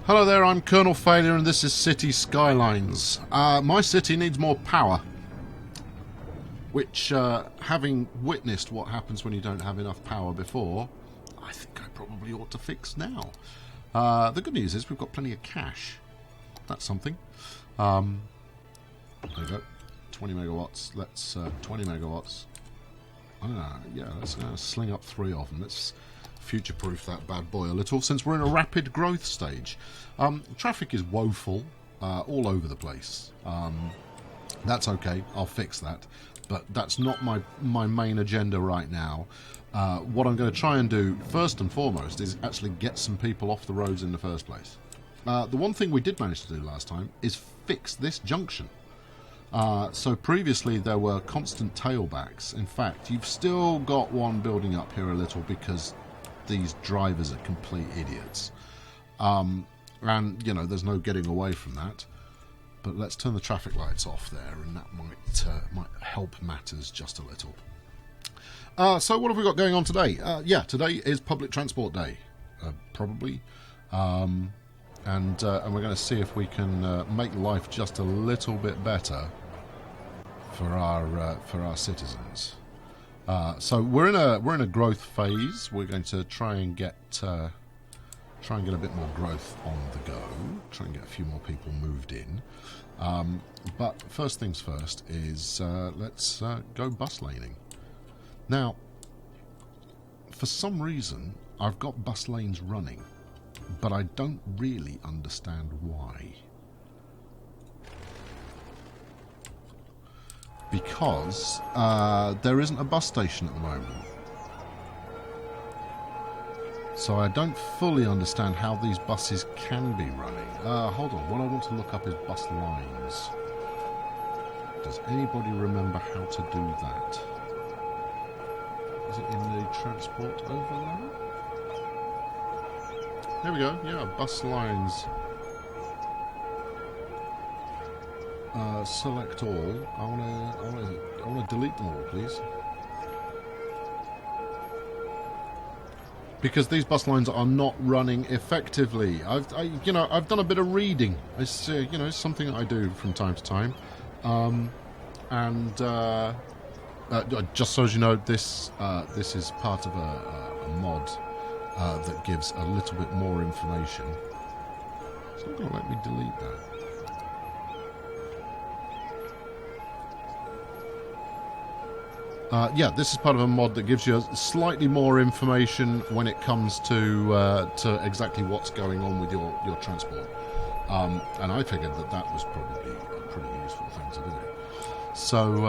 Hello there, I'm Colonel Failure and this is Cities Skylines. My city needs more power, which, having witnessed what happens when you don't have enough power before, I think I probably ought to fix now. The good news is we've got plenty of cash. That's something. There we go. 20 megawatts. Let's 20 megawatts. Yeah, let's sling up 3 of them. Let's future-proof that bad boy a little, since we're in a rapid growth stage. Traffic is woeful all over the place. That's okay, I'll fix that. But that's not my main agenda right now. What I'm going to try and do, first and foremost, is actually get some people off the roads in the first place. The one thing we did manage to do last time is fix this junction. So previously there were constant tailbacks. In fact, you've still got one building up here a little because these drivers are complete idiots. And, you know, there's no getting away from that. But let's turn the traffic lights off there, and that might help matters just a little. So what have we got going on today? Yeah, today is public transport day, probably. And we're going to see if we can make life just a little bit better for our citizens. So we're in a growth phase. We're going to try and get a bit more growth on the go. Try and get a few more people moved in. But first things first is let's go bus laning. Now, for some reason, I've got bus lanes running, but I don't really understand why. Because there isn't a bus station at the moment. So I don't fully understand how these buses can be running. Hold on, what I want to look up is bus lines. Does anybody remember how to do that? Is it in the transport overlay? There we go, yeah, bus lines. Select all. I want to delete them all, please. Because these bus lines are not running effectively. I've done a bit of reading. It's it's something that I do from time to time. Just so as you know, this is part of a mod that gives a little bit more information. It's not going to let me delete that. Yeah, this is part of a mod that gives you slightly more information when it comes to exactly what's going on with your transport. And I figured that was probably a pretty useful thing to do. So,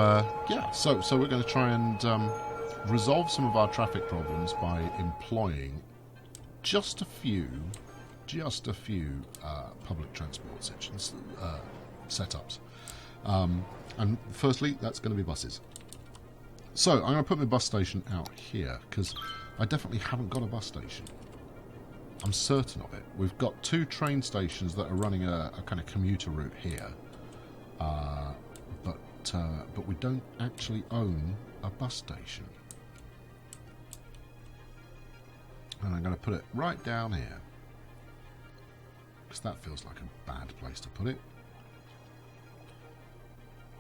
yeah, so we're going to try and resolve some of our traffic problems by employing just a few public transport setups. And firstly, that's going to be buses. So, I'm going to put my bus station out here, because I definitely haven't got a bus station. I'm certain of it. We've got 2 train stations that are running a kind of commuter route here. But we don't actually own a bus station. And I'm going to put it right down here, because that feels like a bad place to put it.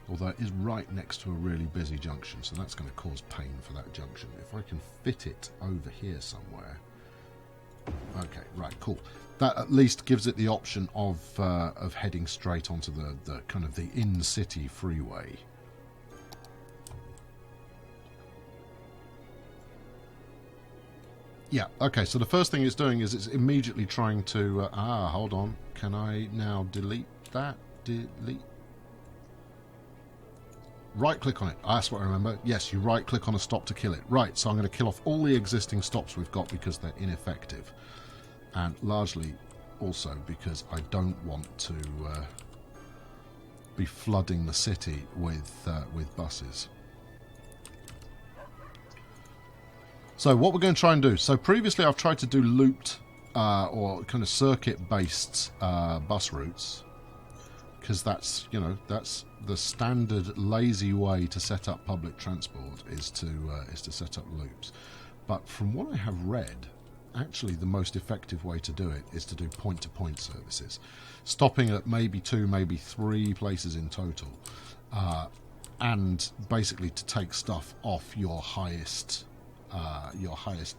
Although it is right next to a really busy junction, so that's going to cause pain for that junction. If I can fit it over here somewhere. Okay, right, cool. That at least gives it the option of heading straight onto the kind of the in-city freeway. Yeah, okay, so the first thing it's doing is it's immediately trying to... hold on. Can I now delete that? Delete... Right-click on it. That's what I remember. Yes, you right-click on a stop to kill it. Right, so I'm going to kill off all the existing stops we've got because they're ineffective. And largely also because I don't want to be flooding the city with buses. So what we're going to try and do. So previously I've tried to do looped or kind of circuit-based bus routes. Because that's the standard lazy way to set up public transport is to set up loops. But from what I have read, actually the most effective way to do it is to do point-to-point services, stopping at maybe 2, maybe 3 places in total, and basically to take stuff off your highest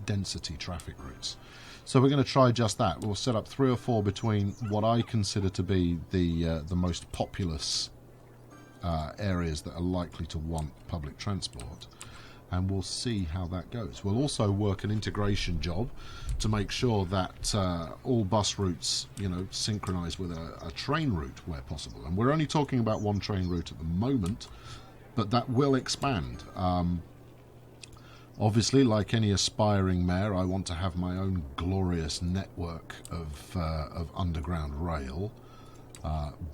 density traffic routes. So we're going to try just that. We'll set up 3 or 4 between what I consider to be the most populous areas that are likely to want public transport, and we'll see how that goes. We'll also work an integration job to make sure that all bus routes, synchronise with a train route where possible. And we're only talking about 1 train route at the moment, but that will expand. Obviously, like any aspiring mayor, I want to have my own glorious network of underground rail.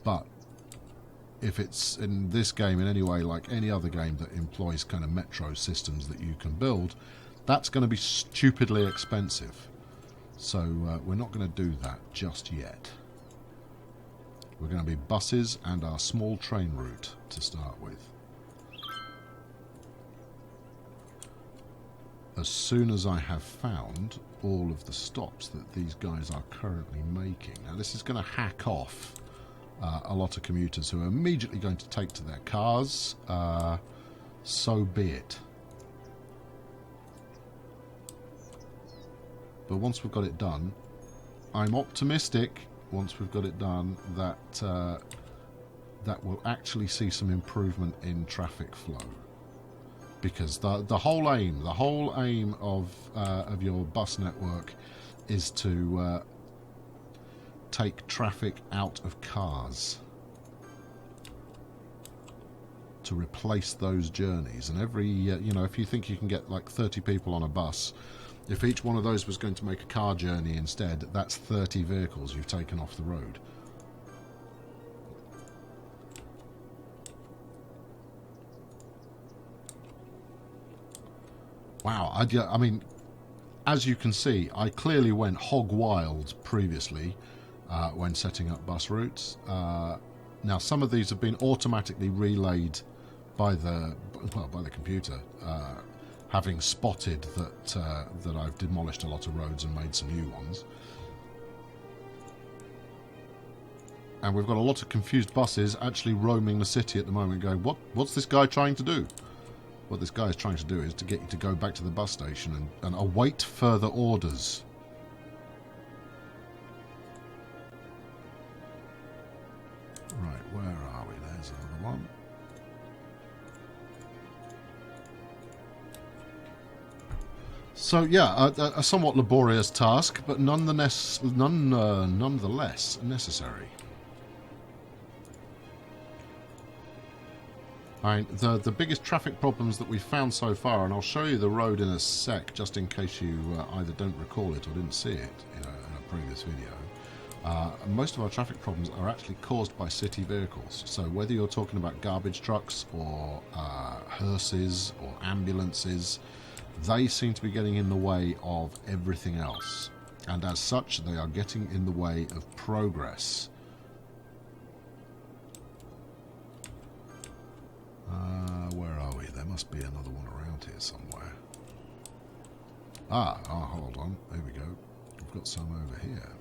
But if it's in this game in any way like any other game that employs kind of metro systems that you can build, that's going to be stupidly expensive. So we're not going to do that just yet. We're going to be buses and our small train route to start with. As soon as I have found all of the stops that these guys are currently making. Now this is going to hack off a lot of commuters who are immediately going to take to their cars. So be it. But once we've got it done, I'm optimistic, once we've got it done, that that will actually see some improvement in traffic flow. Because the whole aim of your bus network is to take traffic out of cars, to replace those journeys. And every if you think you can get like 30 people on a bus, if each one of those was going to make a car journey instead, that's 30 vehicles you've taken off the road. Wow, I mean, as you can see, I clearly went hog wild previously when setting up bus routes. Now, some of these have been automatically relayed by the computer, having spotted that I've demolished a lot of roads and made some new ones. And we've got a lot of confused buses actually roaming the city at the moment, going, what's this guy trying to do? What this guy is trying to do is to get you to go back to the bus station and await further orders. Right, where are we? There's another one. So yeah, a somewhat laborious task, but nonetheless necessary. Right, the biggest traffic problems that we've found so far, and I'll show you the road in a sec, just in case you either don't recall it or didn't see it in a previous video. Most of our traffic problems are actually caused by city vehicles. So whether you're talking about garbage trucks or hearses or ambulances, they seem to be getting in the way of everything else. And as such, they are getting in the way of progress. Where are we? There must be another one around here somewhere. Hold on. There we go. We've got some over here.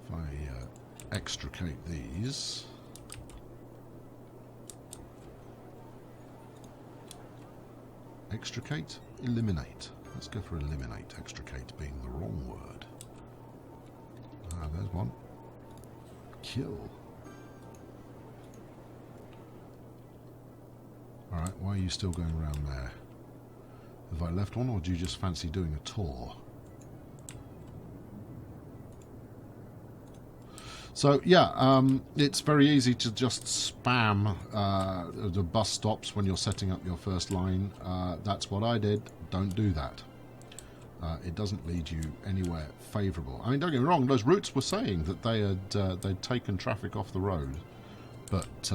If I extricate these... Extricate? Eliminate. Let's go for eliminate. Extricate being the wrong word. There's one. Kill. Alright, why are you still going around there? Have I left one, or do you just fancy doing a tour? So, yeah, it's very easy to just spam the bus stops when you're setting up your first line. That's what I did. Don't do that. It doesn't lead you anywhere favourable. I mean, don't get me wrong, those routes were saying that they'd taken traffic off the road, but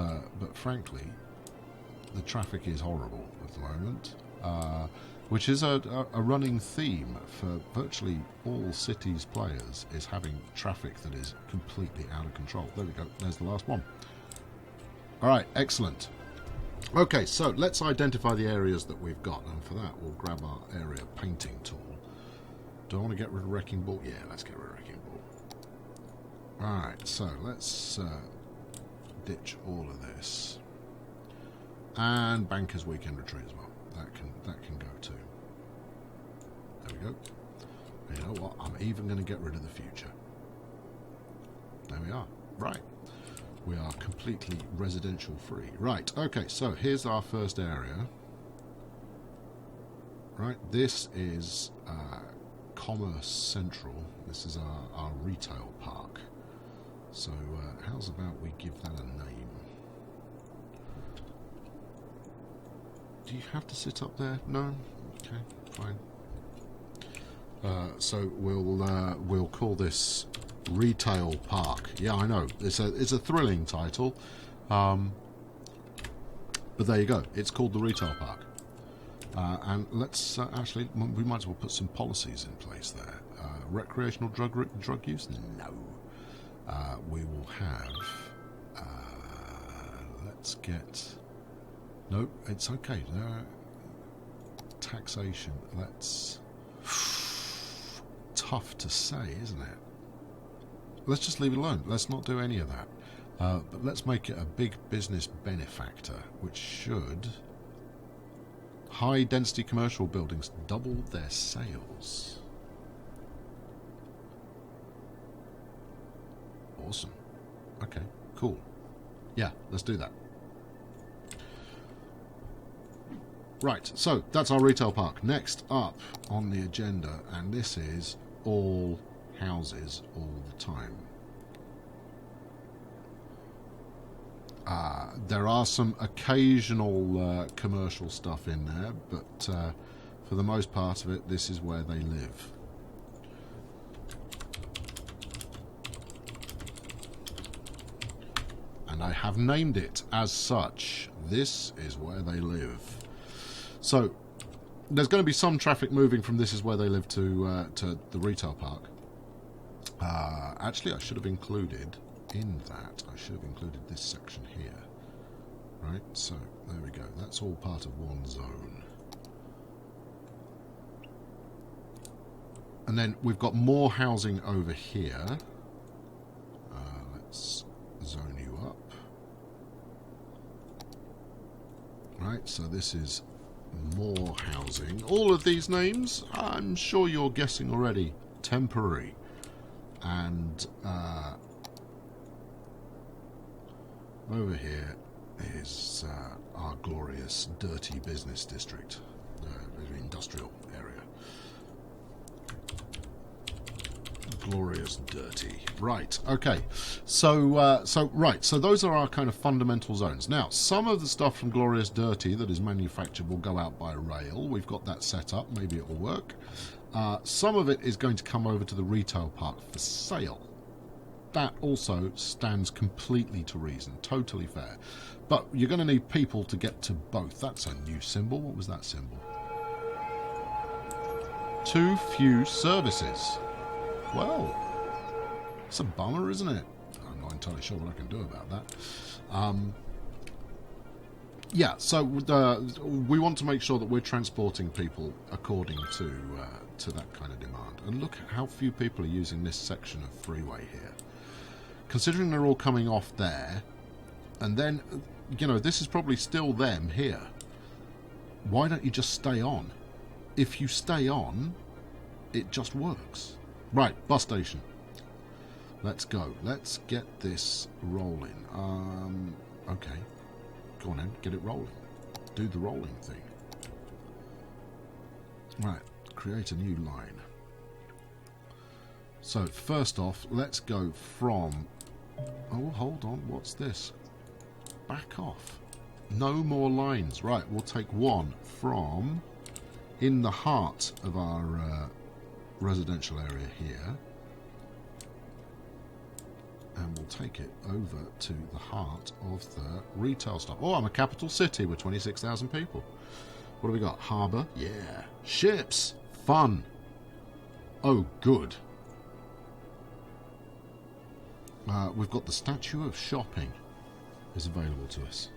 frankly, the traffic is horrible at the moment, which is a running theme for virtually all cities players, is having traffic that is completely out of control. There we go, there's the last one. Alright, excellent. Okay, so let's identify the areas that we've got, and for that we'll grab our area painting tool. Do I want to get rid of Wrecking Ball? Yeah, let's get rid of Wrecking Ball. Alright, so let's ditch all of this. And Banker's Weekend Retreat as well. That can go too. There we go. And you know what? I'm even going to get rid of the future. There we are. Right. We are completely residential free. Right, okay, so here's our first area. Right, this is Commerce Central. This is our retail park. So how's about we give that a name? Do you have to sit up there? No? Okay, fine. So we'll call this Retail Park. Yeah, I know. It's a thrilling title. But there you go. It's called the Retail Park. And let's actually, we might as well put some policies in place there. Recreational drug use? No. We will have... let's get... No, it's okay. Taxation. Let's... Tough to say, isn't it? Let's just leave it alone. Let's not do any of that. But let's make it a big business benefactor, which should... High-density commercial buildings double their sales. Awesome. Okay, cool. Yeah, let's do that. Right, so that's our retail park. Next up on the agenda, and this is all houses all the time. There are some occasional commercial stuff in there, but for the most part of it, this is where they live. And I have named it as such. This is where they live. So, there's going to be some traffic moving from this is where they live to the retail park. Actually, I should have included in that, I should have included this section here. Right, so there we go. That's all part of one zone. And then we've got more housing over here. Let's zone you up. Right, so this is more housing. All of these names, I'm sure you're guessing already, temporary. And over here is our glorious dirty business district, industrial area. Glorious dirty. Right, okay. So those are our kind of fundamental zones. Now, some of the stuff from Glorious Dirty that is manufactured will go out by rail. We've got that set up. Maybe it will work. Some of it is going to come over to the retail park for sale. That also stands completely to reason. Totally fair. But you're going to need people to get to both. That's a new symbol. What was that symbol? Too few services. Well, it's a bummer, isn't it? I'm not entirely sure what I can do about that. Yeah, so we want to make sure that we're transporting people according to that kind of demand. And look at how few people are using this section of freeway here. Considering they're all coming off there, and then, you know, this is probably still them here. Why don't you just stay on? If you stay on, it just works. Right, bus station. Let's go. Let's get this rolling. Okay. Go on then, get it rolling. Do the rolling thing. Right, create a new line. So, first off, let's go from... Oh, hold on, what's this? Back off. No more lines. Right, we'll take one from in the heart of our residential area here. And we'll take it over to the heart of the retail stuff. Oh, I'm a capital city with 26,000 people. What have we got? Harbour? Yeah. Ships? Fun. Oh, good. We've got the Statue of Shopping is available to us.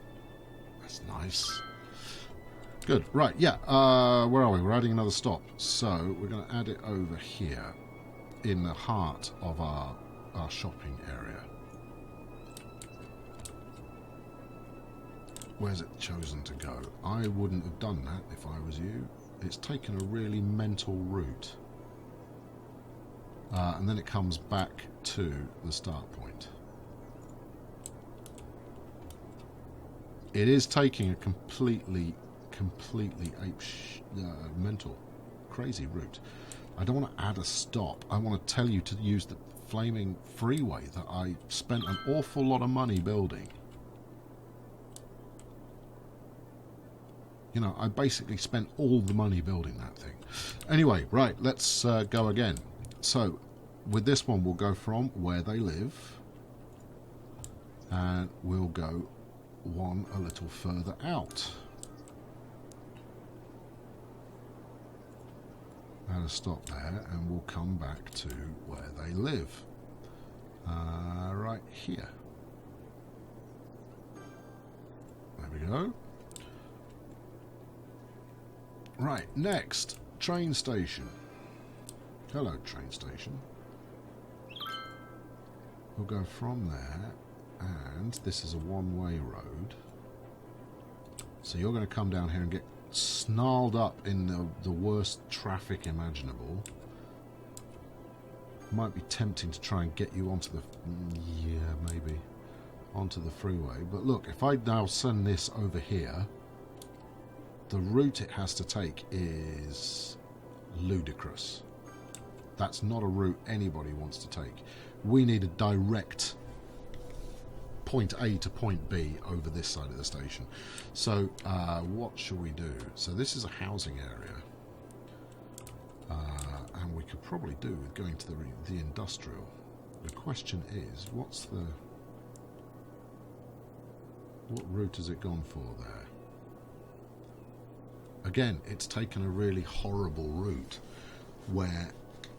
That's nice. Good. Right, yeah. Where are we? We're adding another stop. So we're going to add it over here in the heart of our shopping area. Where's it chosen to go? I wouldn't have done that if I was you. It's taken a really mental route. And then it comes back to the start point. It is taking a completely mental, crazy route. I don't want to add a stop. I want to tell you to use the flaming freeway that I spent an awful lot of money building. You know, I basically spent all the money building that thing. Anyway, right, let's go again. So, with this one, we'll go from where they live, and we'll go one a little further out. Add a stop there, and we'll come back to where they live. Right here. There we go. Right, next, train station. Hello, train station. We'll go from there, and this is a one-way road. So you're going to come down here and get snarled up in the worst traffic imaginable. Might be tempting to try and get you onto the... yeah, maybe. Onto the freeway. But look, if I now send this over here, the route it has to take is ludicrous. That's not a route anybody wants to take. We need a direct point A to point B over this side of the station. So what should we do? So this is a housing area, and we could probably do with going to the industrial. The question is, what route has it gone for there? Again, it's taken a really horrible route where,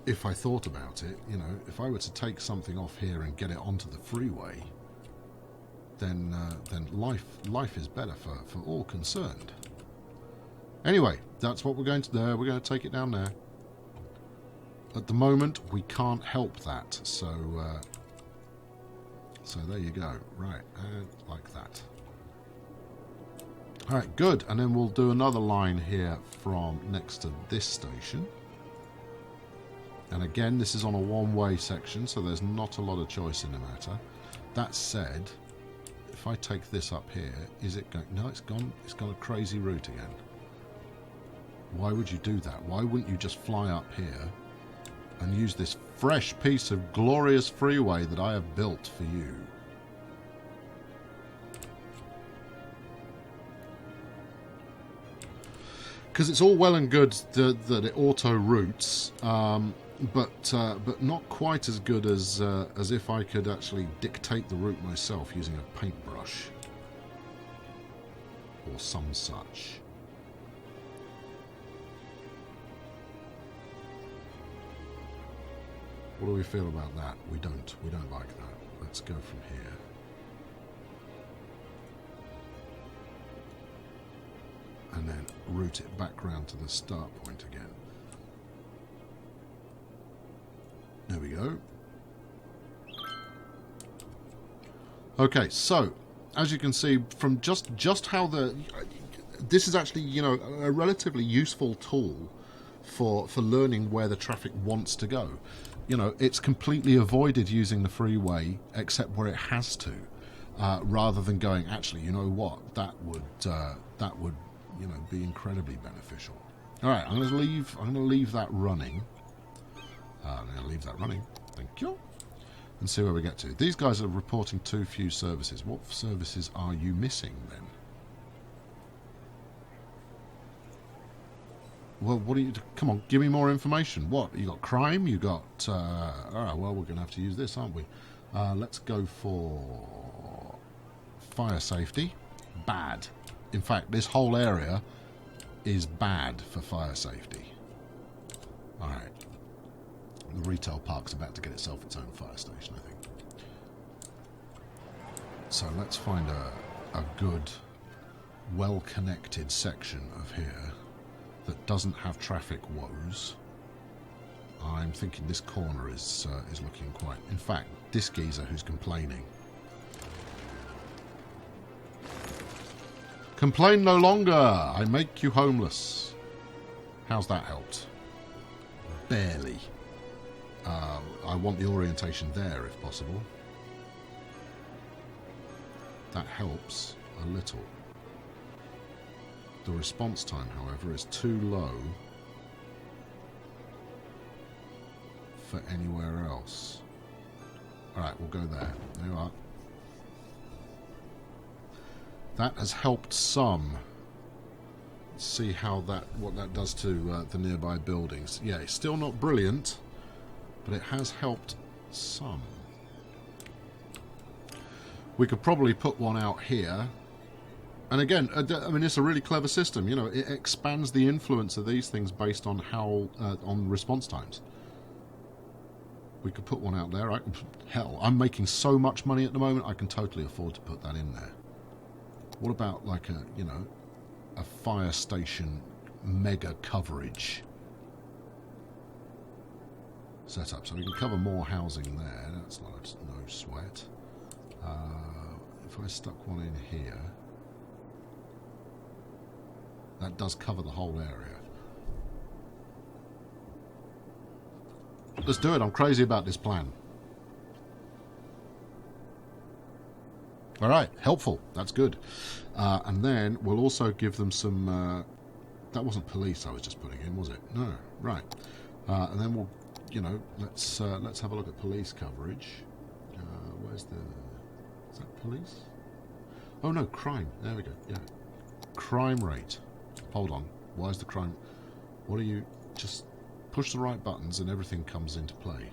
if I thought about it, you know, if I were to take something off here and get it onto the freeway, then life is better for all concerned. Anyway, that's what we're going to do. We're going to take it down there. At the moment, we can't help that, so there you go. Right, and like that. All right, good. And then we'll do another line here from next to this station. And again, this is on a one-way section, so there's not a lot of choice in the matter. That said, if I take this up here, is it going... No, it's gone a crazy route again. Why would you do that? Why wouldn't you just fly up here and use this fresh piece of glorious freeway that I have built for you? Because it's all well and good that it auto routes, but not quite as good as if I could actually dictate the route myself using a paintbrush or some such. What do we feel about that? We don't like that. Let's go from here. And then route it back round to the start point again. There we go. Okay, so as you can see from just how this is actually, you know, a relatively useful tool for learning where the traffic wants to go. You know, it's completely avoided using the freeway except where it has to, rather than going, actually, you know what, that would you know, be incredibly beneficial. All right, I'm going to leave that running. I'm going to leave that running. Thank you. And see where we get to. These guys are reporting too few services. What services are you missing then? Well, what do you... Come on, give me more information. What? You got crime? You got... all right, well, we're going to have to use this, aren't we? Let's go for fire safety. Bad. In fact, this whole area is bad for fire safety. All right. The retail park's about to get itself its own fire station, I think. So let's find a good well-connected section of here that doesn't have traffic woes. I'm thinking this corner is looking quite... In fact, this geezer who's complaining. Complain no longer! I make you homeless. How's that helped? Barely. I want the orientation there if possible. That helps a little. The response time, however, is too low for anywhere else. Alright, we'll go there. There you are. That has helped some. Let's see how what that does to the nearby buildings. Yeah, it's still not brilliant, but it has helped some. We could probably put one out here. And again, I mean, it's a really clever system. You know, it expands the influence of these things based on how on response times. We could put one out there. Hell, I'm making so much money at the moment, I can totally afford to put that in there. What about like a, you know, a fire station mega coverage setup? So we can cover more housing there. That's not no sweat. If I stuck one in here, that does cover the whole area. Let's do it. I'm crazy about this plan. Alright, helpful. That's good. And then we'll also give them some... that wasn't police I was just putting in, was it? No. Right. And then we'll, you know, let's have a look at police coverage. Where's the... Is that police? Oh no, crime. There we go. Yeah. Crime rate. Hold on. Why is the crime... What are you... Just push the right buttons and everything comes into play.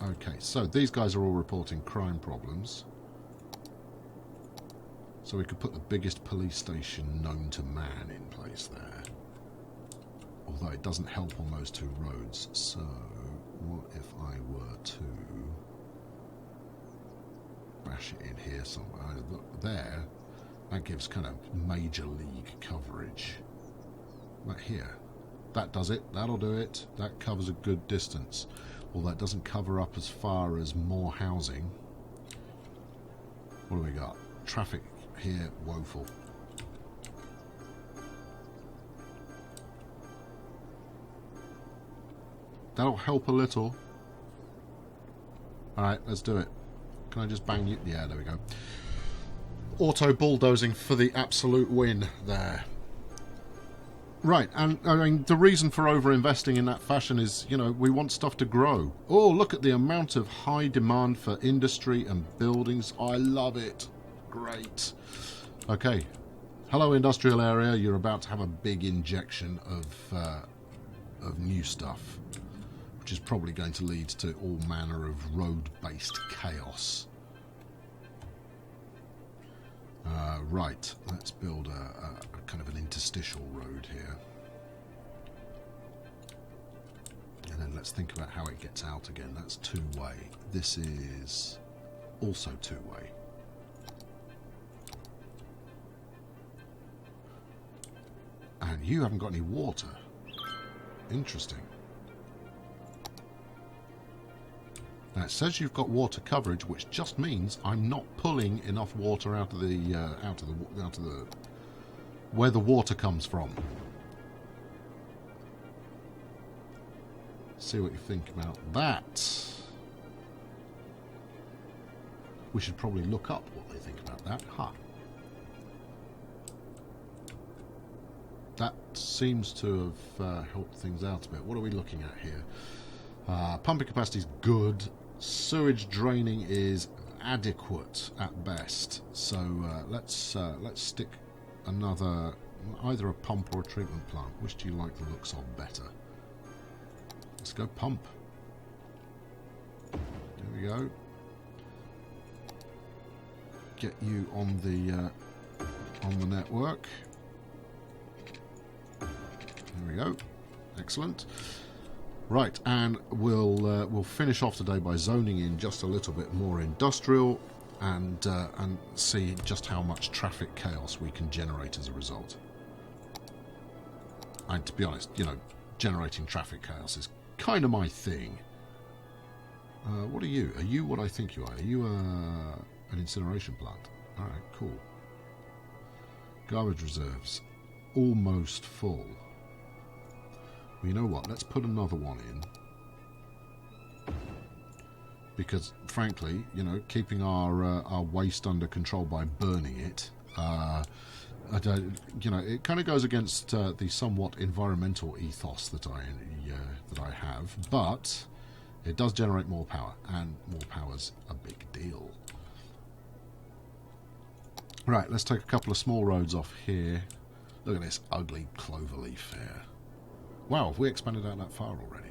Okay, so these guys are all reporting crime problems. So we could put the biggest police station known to man in place there. Although it doesn't help on those two roads. So, what if I were to bash it in here somewhere? Look, there, that gives kind of major league coverage. Right here. That does it. That'll do it. That covers a good distance. Although it doesn't cover up as far as more housing. What do we got? Traffic here, woeful. That'll help a little. Alright, let's do it. Can I just bang you? Yeah, there we go. Auto bulldozing for the absolute win there. Right, and I mean, the reason for over-investing in that fashion is, you know, we want stuff to grow. Oh, look at the amount of high demand for industry and buildings. I love it. Great. Okay. Hello, industrial area. You're about to have a big injection of new stuff, which is probably going to lead to all manner of road-based chaos. Right, let's build a kind of an interstitial road here. And then let's think about how it gets out again. That's two-way. This is also two-way. And you haven't got any water. Interesting. Now it says you've got water coverage, which just means I'm not pulling enough water out of the where the water comes from. See what you think about that. We should probably look up what they think about that. Huh. That seems to have helped things out a bit. What are we looking at here? Pumping capacity is good. Sewage draining is adequate at best. So let's stick another, either a pump or a treatment plant. Which do you like the looks of better? Let's go pump. There we go. Get you on the network. There we go. Excellent. Right, and we'll finish off today by zoning in just a little bit more industrial. and see just how much traffic chaos we can generate as a result. And to be honest, you know, generating traffic chaos is kind of my thing. What are you? Are you what I think you are? Are you an incineration plant? Alright, cool. Garbage reserves. Almost full. Well, you know what? Let's put another one in. Because, frankly, you know, keeping our waste under control by burning it, I don't, you know, it kind of goes against the somewhat environmental ethos that I have, but it does generate more power, and more power's a big deal. Right, let's take a couple of small roads off here. Look at this ugly cloverleaf here. Wow, have we expanded out that far already?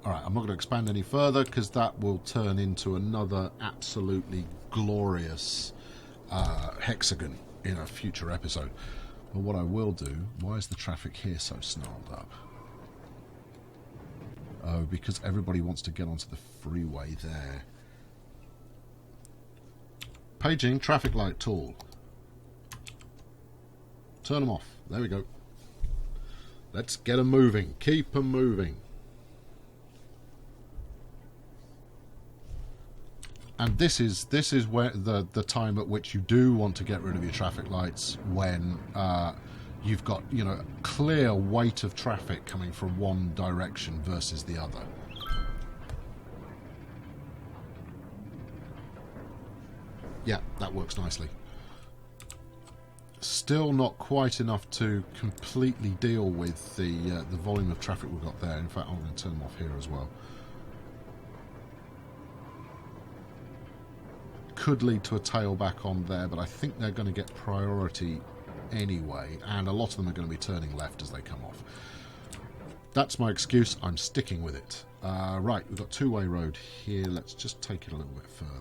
Alright, I'm not going to expand any further because that will turn into another absolutely glorious hexagon in a future episode. But what I will do, why is the traffic here so snarled up? Oh, because everybody wants to get onto the freeway there. Paging traffic light tool. Turn them off. There we go. Let's get them moving. Keep them moving. And this is where the time at which you do want to get rid of your traffic lights, when you've got, you know, clear weight of traffic coming from one direction versus the other. Yeah, that works nicely. Still not quite enough to completely deal with the volume of traffic we've got there. In fact, I'm going to turn them off here as well. Could lead to a tailback on there, but I think they're going to get priority anyway, and a lot of them are going to be turning left as they come off. That's my excuse. I'm sticking with it. Right, we've got two-way road here. Let's just take it a little bit further.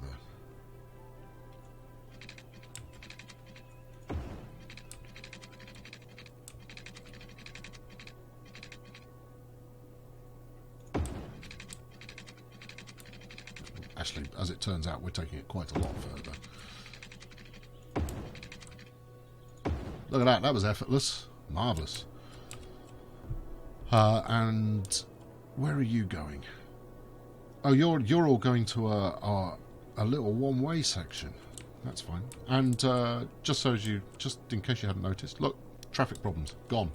Actually, as it turns out, we're taking it quite a lot further. Look at that, that was effortless. Marvellous. And where are you going? Oh, you're all going to a little one-way section. That's fine. And just in case you hadn't noticed, look, traffic problems, gone.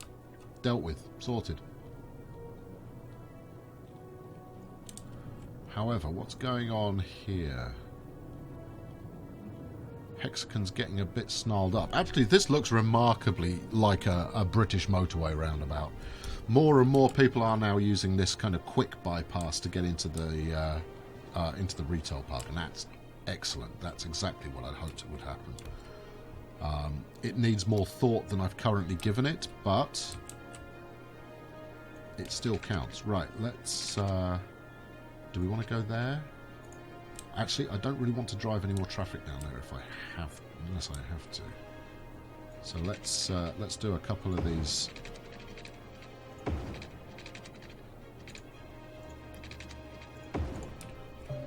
Dealt with, sorted. However, what's going on here? Hexagon's getting a bit snarled up. Actually, this looks remarkably like a British motorway roundabout. More and more people are now using this kind of quick bypass to get into the retail park, and that's excellent. That's exactly what I'd hoped would happen. It needs more thought than I've currently given it, but it still counts. Right, let's... do we want to go there? Actually, I don't really want to drive any more traffic down there unless I have to. So let's do a couple of these.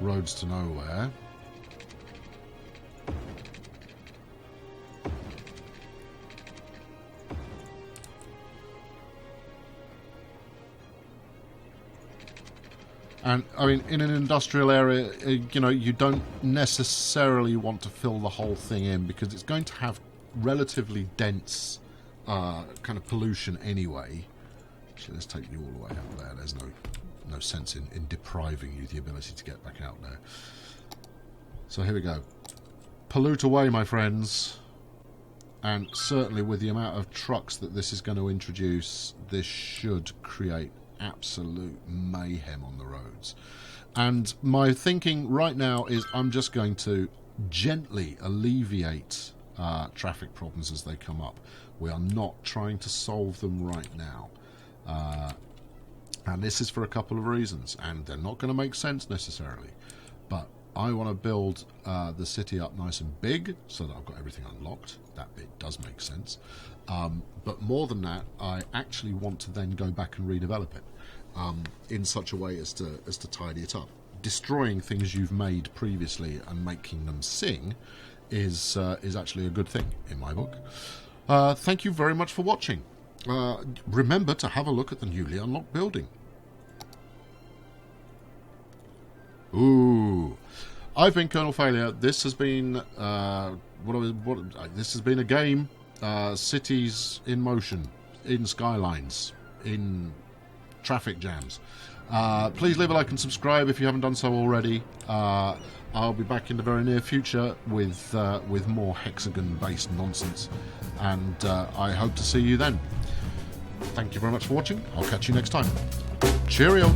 Roads to nowhere. And, I mean, in an industrial area, you know, you don't necessarily want to fill the whole thing in because it's going to have relatively dense kind of pollution anyway. Actually, let's take you all the way out there. There's no sense in depriving you the ability to get back out there. So here we go. Pollute away, my friends. And certainly with the amount of trucks that this is going to introduce, this should create absolute mayhem on the roads. And my thinking right now is I'm just going to gently alleviate traffic problems as they come up. We are not trying to solve them right now. And this is for a couple of reasons, and they're not going to make sense necessarily. But I want to build the city up nice and big so that I've got everything unlocked. That bit does make sense. But more than that, I actually want to then go back and redevelop it in such a way as to tidy it up. destroying things you've made previously and making them sing is actually a good thing in my book. Thank you very much for watching. Remember to have a look at the newly unlocked building. Ooh, I've been Colonel Failure. This has been this has been a game. Cities in motion, in Skylines, in traffic jams. Please leave a like and subscribe if you haven't done so already. I'll be back in the very near future with more hexagon-based nonsense, and I hope to see you then. Thank you very much for watching. I'll catch you next time. Cheerio!